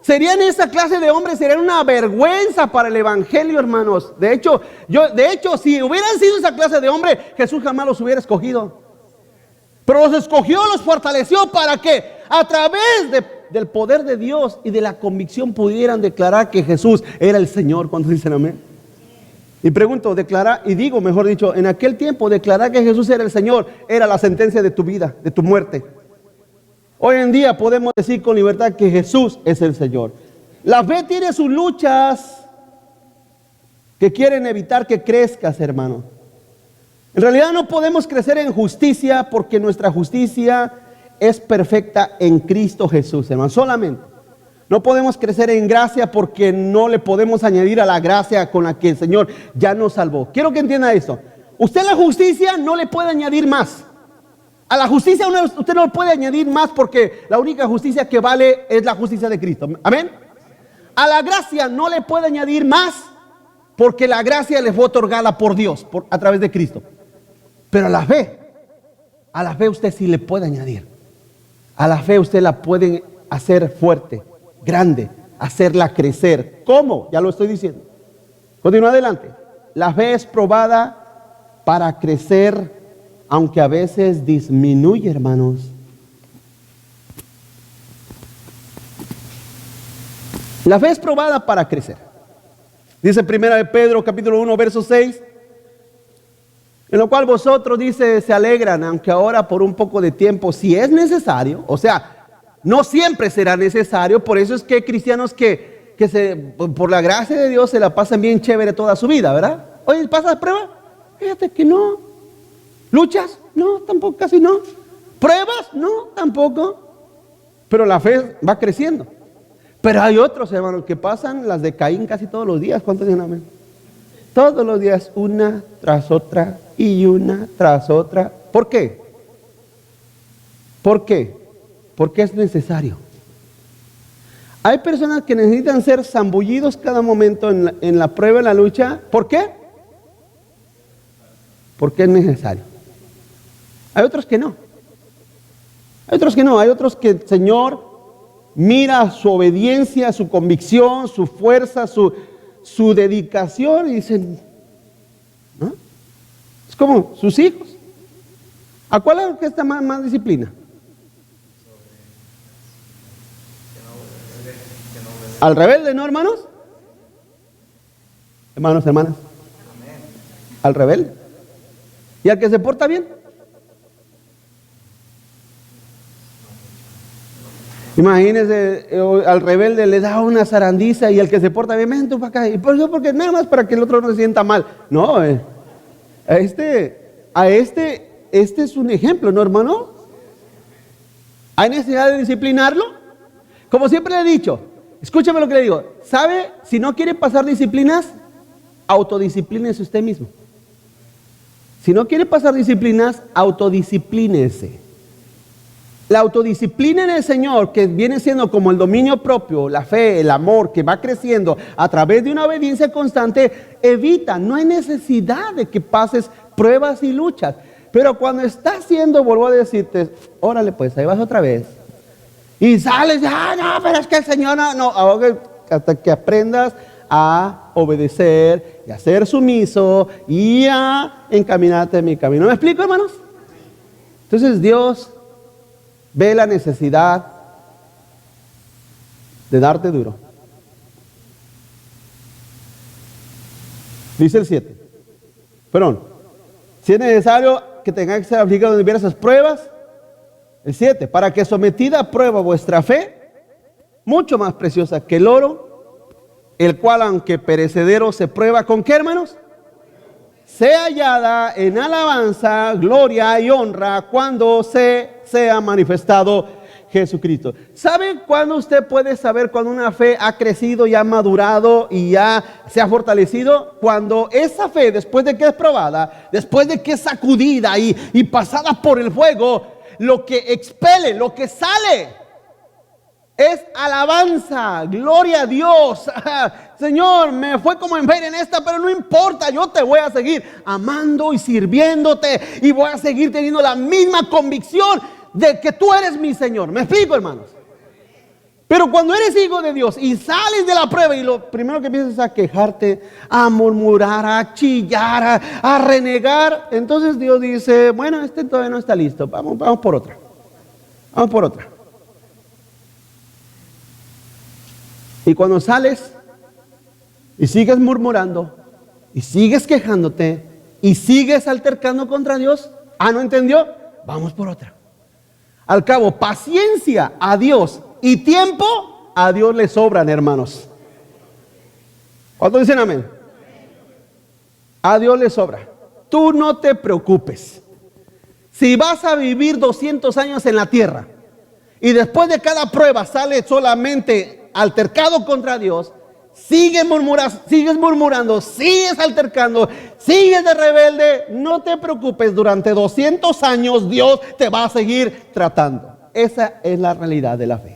Serían esa clase de hombres, serían una vergüenza para el evangelio, hermanos. De hecho, si hubieran sido esa clase de hombre, Jesús jamás los hubiera escogido. Pero los escogió, los fortaleció para que a través del poder de Dios y de la convicción pudieran declarar que Jesús era el Señor. ¿Cuántos dicen amén? Y pregunto, mejor dicho, en aquel tiempo declarar que Jesús era el Señor era la sentencia de tu vida, de tu muerte. Hoy en día podemos decir con libertad que Jesús es el Señor. La fe tiene sus luchas que quieren evitar que crezcas, hermano. En realidad no podemos crecer en justicia, porque nuestra justicia es perfecta en Cristo Jesús, hermano, solamente. No podemos crecer en gracia, porque no le podemos añadir a la gracia con la que el Señor ya nos salvó. Quiero que entienda esto. Usted la justicia no le puede añadir más. A la justicia usted no puede añadir más, porque la única justicia que vale es la justicia de Cristo. Amén. A la gracia no le puede añadir más, porque la gracia le fue otorgada por Dios a través de Cristo. Pero a la fe usted sí le puede añadir. A la fe usted la puede hacer fuerte, grande, hacerla crecer. ¿Cómo? Ya lo estoy diciendo. Continúa adelante. La fe es probada para crecer, aunque a veces disminuye, hermanos. La fe es probada para crecer. Dice 1 de Pedro capítulo 1 verso 6, en lo cual vosotros, dice, se alegran, aunque ahora por un poco de tiempo, si es necesario, o sea, no siempre será necesario. Por eso es que hay cristianos que por la gracia de Dios se la pasan bien chévere toda su vida, ¿verdad? Oye, ¿pasas prueba? Fíjate que no. ¿Luchas? No, tampoco, casi no. ¿Pruebas? No, tampoco. Pero la fe va creciendo. Pero hay otros, hermanos, que pasan las de Caín casi todos los días. ¿Cuántos dicen amén? Todos los días, una tras otra y una tras otra. ¿Por qué? ¿Por qué? Porque es necesario. Hay personas que necesitan ser zambullidos cada momento en la prueba, en la lucha. ¿Por qué? Porque es necesario. Hay otros que no. Hay otros que no. Hay otros que el Señor mira su obediencia, su convicción, su fuerza, su dedicación y dicen, ¿no? Es como sus hijos. ¿A cuál es que está más disciplina? ¿Al rebelde, no, hermanos? Hermanos, hermanas. Al rebelde. ¿Y al que se porta bien? Imagínense, al rebelde le da una zarandiza y al que se porta bien, ven tú para acá. ¿Y por qué? Porque nada más para que el otro no se sienta mal. No, este es un ejemplo, ¿no, hermano? ¿Hay necesidad de disciplinarlo? Como siempre le he dicho, escúchame lo que le digo. ¿Sabe? Si no quiere pasar disciplinas, autodisciplínese usted mismo. Si no quiere pasar disciplinas, autodisciplínese. La autodisciplina en el Señor, que viene siendo como el dominio propio, la fe, el amor, que va creciendo a través de una obediencia constante, evita, no hay necesidad de que pases pruebas y luchas. Pero cuando estás haciendo, vuelvo a decirte, órale pues, ahí vas otra vez. Y sales, no, pero es que el Señor no, hasta que aprendas a obedecer y a ser sumiso y a encaminarte en mi camino. ¿Me explico, hermanos? Entonces Dios ve la necesidad de darte duro. Dice el 7. Perdón. Si es necesario que tengáis que ser afligidos en diversas pruebas. El 7. Para que sometida a prueba vuestra fe, mucho más preciosa que el oro, el cual aunque perecedero se prueba con ¿qué, hermanos? Sea hallada en alabanza, gloria y honra cuando sea manifestado Jesucristo. ¿Sabe cuándo usted puede saber cuando una fe ha crecido y ha madurado y ya se ha fortalecido? Cuando esa fe, después de que es probada, después de que es sacudida y pasada por el fuego, lo que expele, lo que sale es alabanza, gloria a Dios. Señor, me fue como en feria en esta, pero no importa, yo te voy a seguir amando y sirviéndote y voy a seguir teniendo la misma convicción de que tú eres mi Señor. ¿Me explico, hermanos? Pero cuando eres hijo de Dios y sales de la prueba y lo primero que empiezas a quejarte, a murmurar, a chillar, a renegar, entonces Dios dice, bueno, este todavía no está listo, vamos por otra. Vamos por otra. Y cuando sales y sigues murmurando y sigues quejándote y sigues altercando contra Dios, ¿no entendió? Vamos por otra. Al cabo, paciencia a Dios y tiempo a Dios le sobran, hermanos. ¿Cuántos dicen amén? A Dios le sobra. Tú no te preocupes. Si vas a vivir 200 años en la tierra y después de cada prueba sale solamente altercado contra Dios, sigues murmurando, sigues altercando, sigues de rebelde, no te preocupes, durante 200 años Dios te va a seguir tratando. Esa es la realidad de la fe.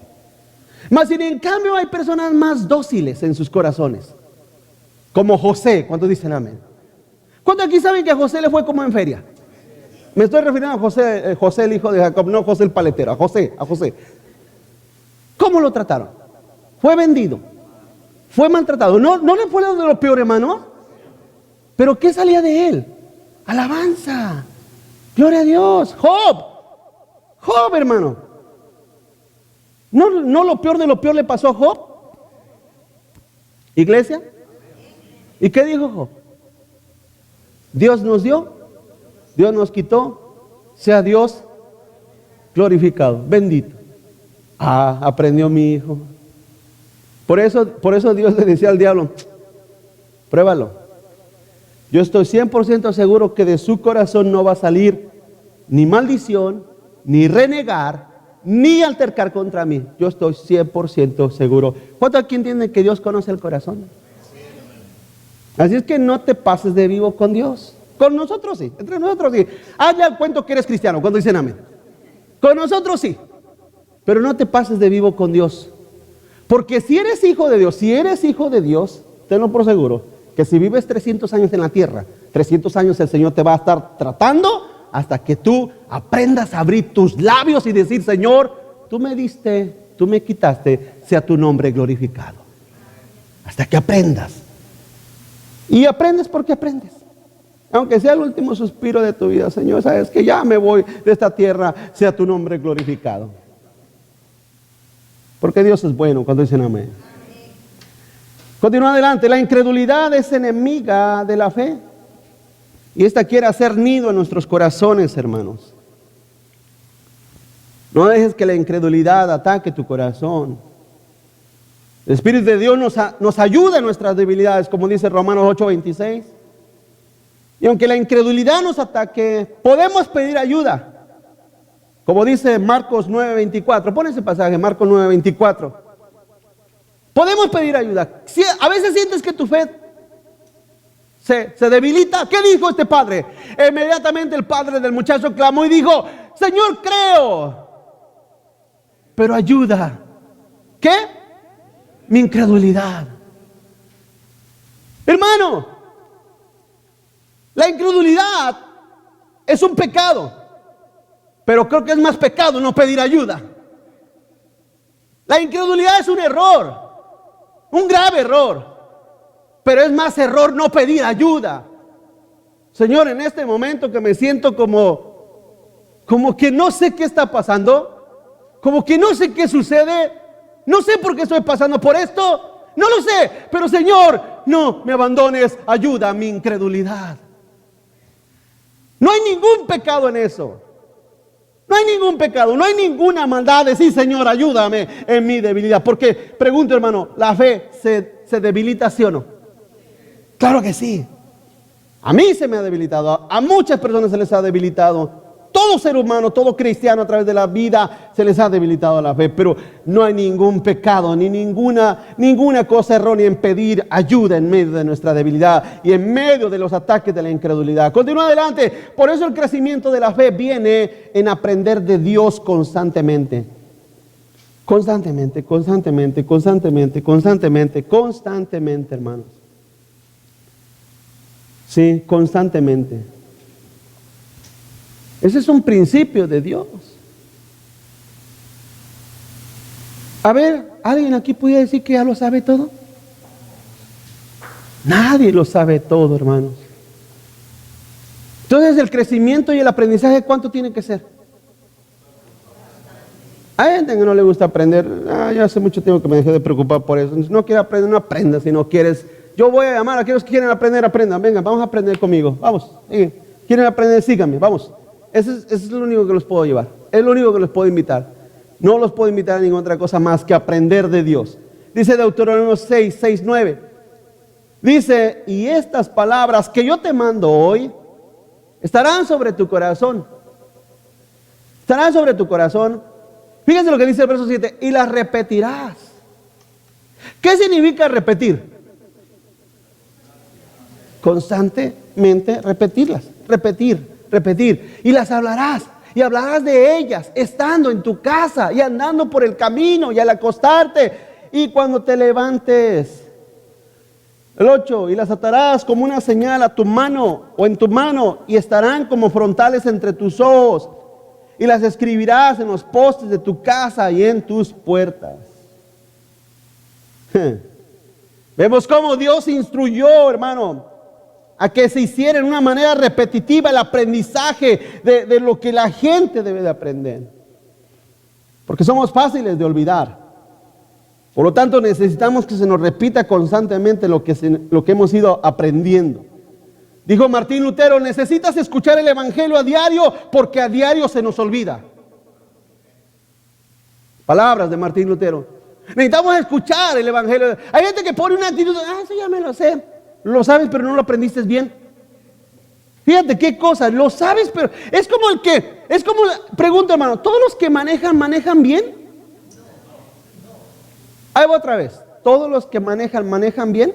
Mas sin en cambio hay personas más dóciles en sus corazones, como José. ¿Cuántos dicen amén? ¿Cuántos aquí saben que a José le fue como en feria? Me estoy refiriendo a José el hijo de Jacob, no José el paletero, a José. ¿Cómo lo trataron? Fue vendido, fue maltratado. No le fue de lo peor, hermano. Pero ¿qué salía de él? Alabanza, gloria a Dios. Job, hermano. ¿No lo peor de lo peor le pasó a Job? Iglesia, ¿Y qué dijo Job? Dios nos dio, Dios nos quitó, sea Dios glorificado, bendito. Aprendió mi hijo. Por eso Dios le decía al diablo, pruébalo. Yo estoy 100% seguro que de su corazón no va a salir ni maldición, ni renegar, ni altercar contra mí. Yo estoy 100% seguro. ¿Cuántos aquí entienden que Dios conoce el corazón? Así es que no te pases de vivo con Dios. Con nosotros sí, entre nosotros sí. Hazle al cuento que eres cristiano, cuando dicen amén. Con nosotros sí. Pero no te pases de vivo con Dios. Porque si eres hijo de Dios, tenlo por seguro, que si vives 300 años en la tierra, 300 años el Señor te va a estar tratando hasta que tú aprendas a abrir tus labios y decir, Señor, tú me diste, tú me quitaste, sea tu nombre glorificado. Hasta que aprendas. Y aprendes porque aprendes. Aunque sea el último suspiro de tu vida, Señor, sabes que ya me voy de esta tierra, sea tu nombre glorificado. Porque Dios es bueno cuando dicen amén. Continúa adelante. La incredulidad es enemiga de la fe. Y esta quiere hacer nido en nuestros corazones, hermanos. No dejes que la incredulidad ataque tu corazón. El Espíritu de Dios nos ayuda en nuestras debilidades, como dice Romanos 8:26. Y aunque la incredulidad nos ataque, podemos pedir ayuda. Como dice Marcos 9:24. Pon ese pasaje, Marcos 9:24. Podemos pedir ayuda. Si a veces sientes que tu fe se debilita. ¿Qué dijo este padre? Inmediatamente el padre del muchacho clamó y dijo, Señor, creo, pero ayuda. ¿Qué? Mi incredulidad. Hermano, la incredulidad es un pecado, pero creo que es más pecado no pedir ayuda. La incredulidad es un error, un grave error. Pero es más error no pedir ayuda. Señor, en este momento que me siento como que no sé qué está pasando, como que no sé qué sucede, no sé por qué estoy pasando por esto, no lo sé, pero Señor, no me abandones, ayuda a mi incredulidad. No hay ningún pecado en eso. No hay ningún pecado, no hay ninguna maldad de sí, Señor, ayúdame en mi debilidad. Porque, pregunto hermano, ¿la fe se debilita, sí o no? Claro que sí. A mí se me ha debilitado, a muchas personas se les ha debilitado. Todo ser humano, todo cristiano a través de la vida se les ha debilitado la fe. Pero no hay ningún pecado ni ninguna cosa errónea en pedir ayuda en medio de nuestra debilidad y en medio de los ataques de la incredulidad. Continúa adelante. Por eso el crecimiento de la fe viene en aprender de Dios constantemente. Constantemente, hermanos. Sí, constantemente. Ese es un principio de Dios. A ver, ¿alguien aquí puede decir que ya lo sabe todo? Nadie lo sabe todo, hermanos. Entonces el crecimiento y el aprendizaje, ¿cuánto tiene que ser? Hay gente que no le gusta aprender. Ya hace mucho tiempo que me dejé de preocupar por eso. Si no quieres aprender, no aprendas. Si no quieres, yo voy a llamar a aquellos que quieren aprender, aprendan. Vengan, vamos a aprender conmigo. Vamos, quieren aprender, síganme, vamos. Ese es lo único que los puedo llevar. Es lo único que los puedo invitar. No los puedo invitar a ninguna otra cosa más que aprender de Dios. Dice Deuteronomio 6:9. Dice, y estas palabras que yo te mando hoy estarán sobre tu corazón. Estarán sobre tu corazón. Fíjense lo que dice el verso 7. Y las repetirás. ¿Qué significa repetir? Constantemente repetirlas. Repetir. Y las hablarás. Y hablarás de ellas estando en tu casa y andando por el camino y al acostarte y cuando te levantes. El 8, y las atarás como una señal a tu mano o en tu mano y estarán como frontales entre tus ojos y las escribirás en los postes de tu casa y en tus puertas. Vemos cómo Dios instruyó, hermano, a que se hiciera en una manera repetitiva el aprendizaje de lo que la gente debe de aprender. Porque somos fáciles de olvidar. Por lo tanto, necesitamos que se nos repita constantemente lo que hemos ido aprendiendo. Dijo Martín Lutero, necesitas escuchar el Evangelio a diario porque a diario se nos olvida. Palabras de Martín Lutero. Necesitamos escuchar el Evangelio. Hay gente que pone una actitud, eso ya me lo sé. Lo sabes, pero no lo aprendiste bien. Fíjate qué cosa, lo sabes, pero pregunta hermano, ¿todos los que manejan bien? Ahí va otra vez. ¿Todos los que manejan bien?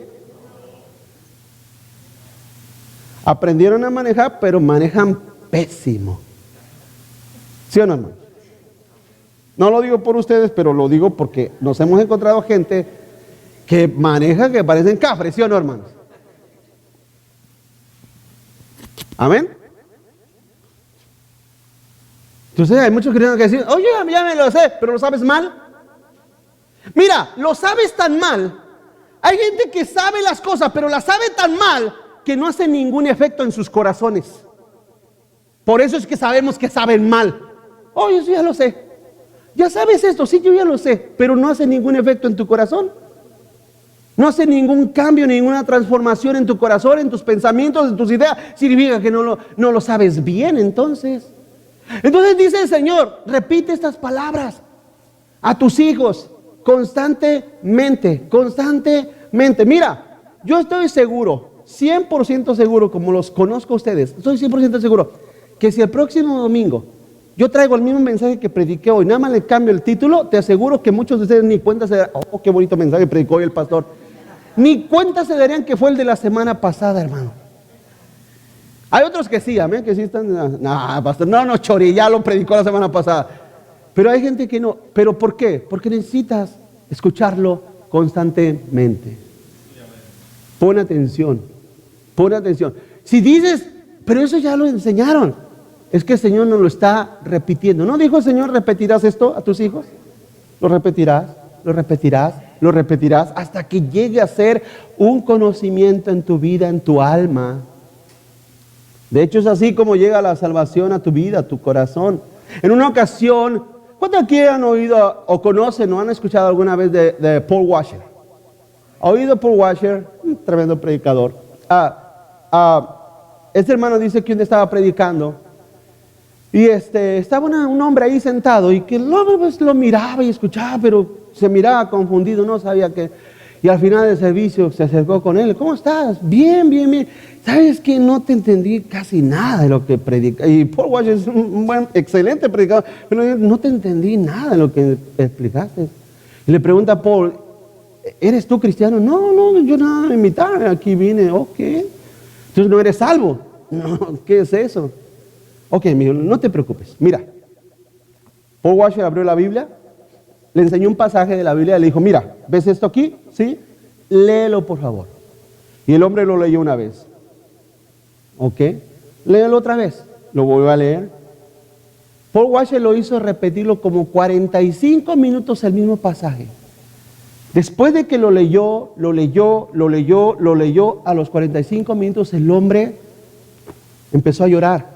Aprendieron a manejar, pero manejan pésimo. ¿Sí o no, hermano? No lo digo por ustedes, pero lo digo porque nos hemos encontrado gente que maneja que parecen cafres, ¿sí o no, hermanos? Amén. Entonces hay muchos cristianos que dicen, oye, ya me lo sé, pero lo sabes mal. Mira, lo sabes tan mal. Hay gente que sabe las cosas, pero las sabe tan mal que no hace ningún efecto en sus corazones. Por eso es que sabemos que saben mal. Oh, yo ya lo sé. Ya sabes esto, sí, yo ya lo sé, pero no hace ningún efecto en tu corazón. No hace ningún cambio, ninguna transformación en tu corazón, en tus pensamientos, en tus ideas. Significa que no lo sabes bien, entonces. Entonces dice el Señor, repite estas palabras a tus hijos constantemente. Mira, yo estoy seguro, 100% seguro, como los conozco a ustedes, estoy 100% seguro que si el próximo domingo yo traigo el mismo mensaje que prediqué hoy, nada más le cambio el título, te aseguro que muchos de ustedes ni cuenta se darían, oh, qué bonito mensaje predicó hoy el pastor, ni cuenta se darían que fue el de la semana pasada, hermano. Hay otros que sí, amén, que sí están, no, pastor, no, Chori, ya lo predicó la semana pasada. Pero hay gente que no. ¿Pero por qué? Porque necesitas escucharlo constantemente. Pon atención. Si dices, pero eso ya lo enseñaron, es que el Señor nos lo está repitiendo. ¿No dijo el Señor, repetirás esto a tus hijos? Lo repetirás hasta que llegue a ser un conocimiento en tu vida, en tu alma. De hecho, es así como llega la salvación a tu vida, a tu corazón. En una ocasión, ¿cuántos aquí han oído o conocen o han escuchado alguna vez de Paul Washer? ¿Ha oído Paul Washer? Un tremendo predicador. Este hermano dice que un día estaba predicando y estaba un hombre ahí sentado y que el hombre pues, lo miraba y escuchaba, pero se miraba confundido, no sabía qué. Y al final del servicio se acercó con él. ¿Cómo estás? Bien. ¿Sabes que no te entendí casi nada de lo que predicas? Y Paul Washer es un excelente predicador, pero no te entendí nada de lo que explicaste. Y le pregunta a Paul, ¿eres tú cristiano? No, yo nada, de mitad, aquí vine. Ok. Entonces no eres salvo. No, ¿qué es eso? Ok, no te preocupes. Mira, Paul Washer abrió la Biblia, le enseñó un pasaje de la Biblia y le dijo, mira, ¿ves esto aquí? ¿Sí? Léelo, por favor. Y el hombre lo leyó una vez. ¿Ok? Léelo otra vez. Lo volvió a leer. Paul Washer lo hizo repetirlo como 45 minutos el mismo pasaje. Después de que lo leyó, a los 45 minutos el hombre empezó a llorar.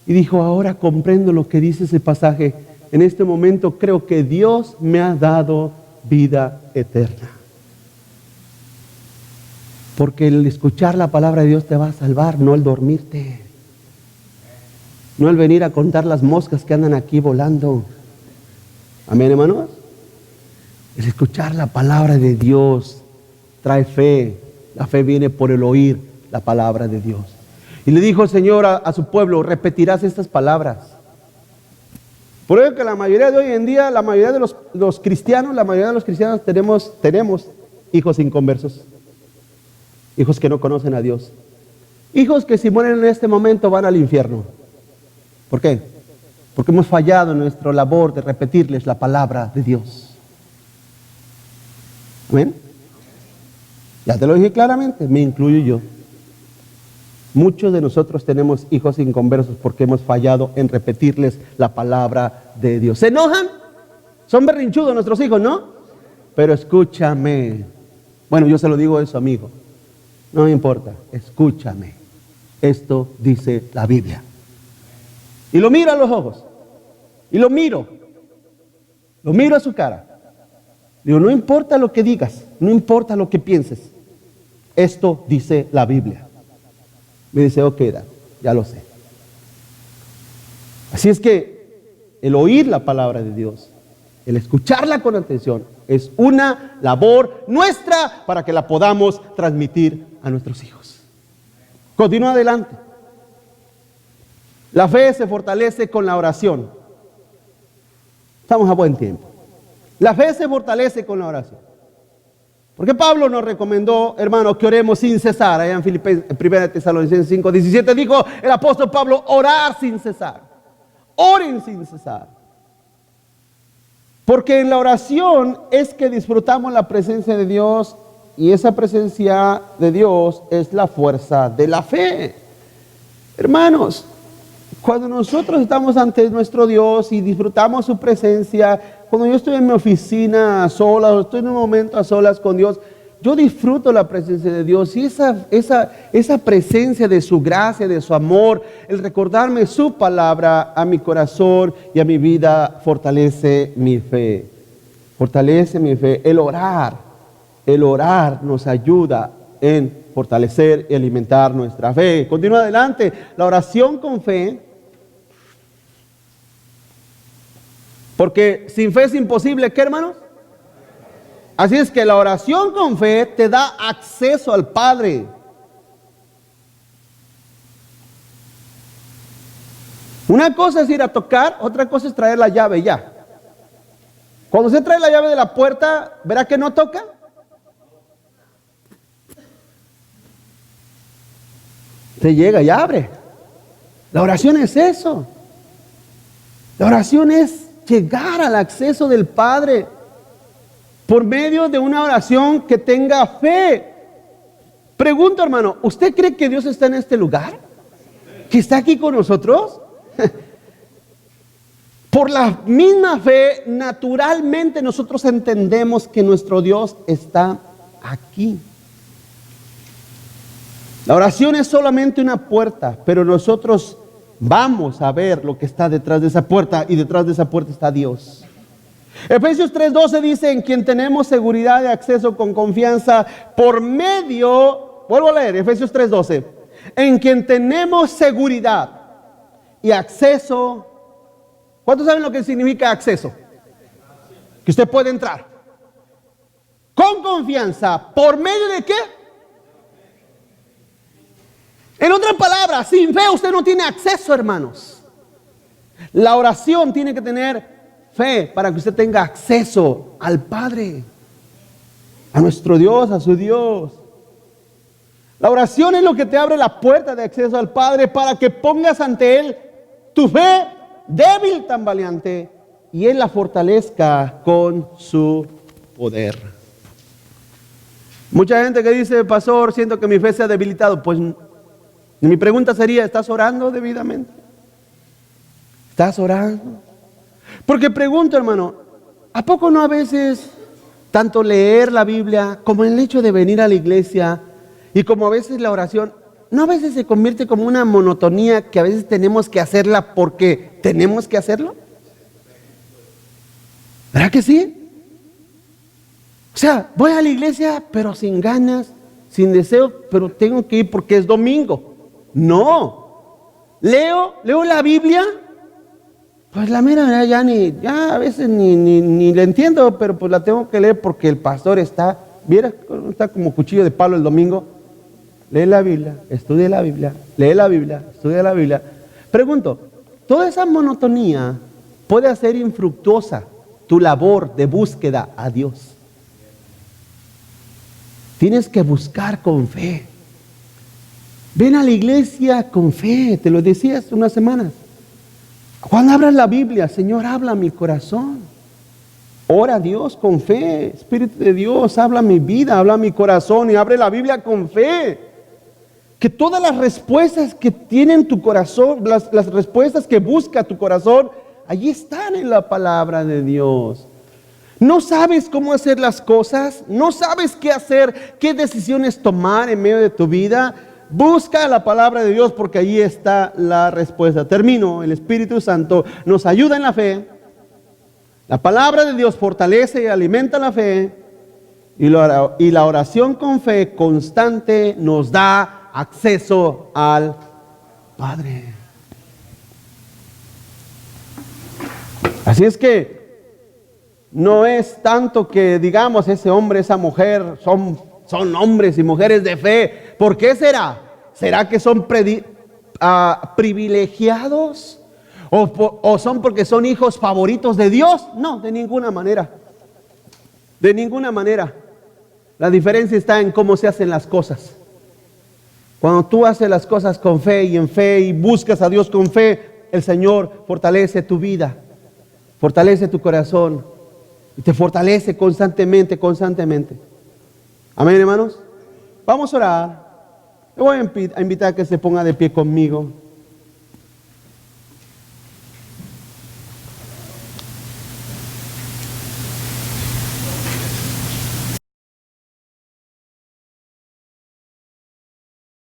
Y dijo, ahora comprendo lo que dice ese pasaje. En este momento creo que Dios me ha dado vida eterna. Porque el escuchar la palabra de Dios te va a salvar, no el dormirte. No el venir a contar las moscas que andan aquí volando. Amén, hermanos. El escuchar la palabra de Dios trae fe. La fe viene por el oír la palabra de Dios. Y le dijo el Señor a su pueblo, repetirás estas palabras. Por eso que la mayoría de hoy en día, la mayoría de los cristianos tenemos hijos inconversos. Hijos que no conocen a Dios. Hijos que si mueren en este momento van al infierno. ¿Por qué? Porque hemos fallado en nuestra labor de repetirles la palabra de Dios. ¿Amén? Ya te lo dije claramente, me incluyo yo. Muchos de nosotros tenemos hijos inconversos porque hemos fallado en repetirles la palabra de Dios. ¿Se enojan? Son berrinchudos nuestros hijos, ¿no? Pero escúchame. Bueno, yo se lo digo a su amigo. No me importa, escúchame. Esto dice la Biblia. Y lo miro a los ojos. Y lo miro a su cara. Digo, no importa lo que digas, no importa lo que pienses. Esto dice la Biblia. Me dice, ok, ya lo sé. Así es que el oír la palabra de Dios, el escucharla con atención, es una labor nuestra para que la podamos transmitir a nuestros hijos. Continúa adelante. La fe se fortalece con la oración. Estamos a buen tiempo. La fe se fortalece con la oración. Porque Pablo nos recomendó, hermanos, que oremos sin cesar. Allá en 1 Tesalonicenses 5:17 dijo el apóstol Pablo, orar sin cesar. Oren sin cesar. Porque en la oración es que disfrutamos la presencia de Dios, y esa presencia de Dios es la fuerza de la fe. Hermanos, cuando nosotros estamos ante nuestro Dios y disfrutamos su presencia, cuando yo estoy en mi oficina a solas, o estoy en un momento a solas con Dios, yo disfruto la presencia de Dios, y esa presencia de su gracia, de su amor, el recordarme su palabra a mi corazón y a mi vida, fortalece mi fe. Fortalece mi fe. El orar nos ayuda en fortalecer y alimentar nuestra fe. Continúa adelante. La oración con fe, porque sin fe es imposible, ¿qué, hermanos? Así es que la oración con fe te da acceso al Padre. Una cosa es ir a tocar, otra cosa es traer la llave ya. Cuando se trae la llave de la puerta, ¿verá que no toca? Se llega y abre. La oración es eso. La oración es llegar al acceso del Padre por medio de una oración que tenga fe. Pregunto, hermano, ¿usted cree que Dios está en este lugar? ¿Que está aquí con nosotros? Por la misma fe, naturalmente nosotros entendemos que nuestro Dios está aquí. La oración es solamente una puerta, pero nosotros vamos a ver lo que está detrás de esa puerta, y detrás de esa puerta está Dios. Efesios 3:12 dice, en quien tenemos seguridad de acceso con confianza por medio, vuelvo a leer, Efesios 3:12, en quien tenemos seguridad y acceso. ¿Cuántos saben lo que significa acceso? Que usted puede entrar con confianza, ¿por medio de qué? En otras palabras, sin fe usted no tiene acceso, hermanos. La oración tiene que tener fe para que usted tenga acceso al Padre, a nuestro Dios, a su Dios. La oración es lo que te abre la puerta de acceso al Padre para que pongas ante Él tu fe débil, tambaleante, y Él la fortalezca con su poder. Mucha gente que dice, pastor, siento que mi fe se ha debilitado. Pues mi pregunta sería, ¿estás orando debidamente? ¿Estás orando? Porque pregunto, hermano, ¿a poco no a veces tanto leer la Biblia como el hecho de venir a la iglesia y como a veces la oración, no a veces se convierte como una monotonía que a veces tenemos que hacerla porque tenemos que hacerlo? ¿Verdad que sí? O sea, voy a la iglesia pero sin ganas, sin deseo, pero tengo que ir porque es domingo. No, leo la Biblia, pues la mera verdad ya a veces ni la entiendo, pero pues la tengo que leer porque el pastor está como cuchillo de palo el domingo. Lee la Biblia, estudia la Biblia, lee la Biblia, estudia la Biblia. Pregunto, ¿toda esa monotonía puede hacer infructuosa tu labor de búsqueda a Dios? Tienes que buscar con fe. Ven a la iglesia con fe, te lo decía hace unas semanas. Cuando abras la Biblia, Señor, habla a mi corazón. Ora a Dios con fe. Espíritu de Dios, habla a mi vida, habla a mi corazón, y abre la Biblia con fe. Que todas las respuestas que tiene en tu corazón, las respuestas que busca tu corazón, allí están en la palabra de Dios. ¿No sabes cómo hacer las cosas? ¿No sabes qué hacer, qué decisiones tomar en medio de tu vida? Busca la palabra de Dios porque allí está la respuesta. Termino. El Espíritu Santo nos ayuda en la fe La palabra de Dios fortalece y alimenta la fe, y la oración con fe constante nos da acceso al Padre. Así es que no es tanto que digamos ese hombre, esa mujer son hombres y mujeres de fe. ¿Por qué será? ¿Será que son privilegiados? ¿O son porque son hijos favoritos de Dios? No, de ninguna manera. De ninguna manera. La diferencia está en cómo se hacen las cosas. Cuando tú haces las cosas con fe y buscas a Dios con fe, el Señor fortalece tu vida, fortalece tu corazón y te fortalece constantemente. Amén, hermanos. Vamos a orar. Le voy a invitar a que se ponga de pie conmigo.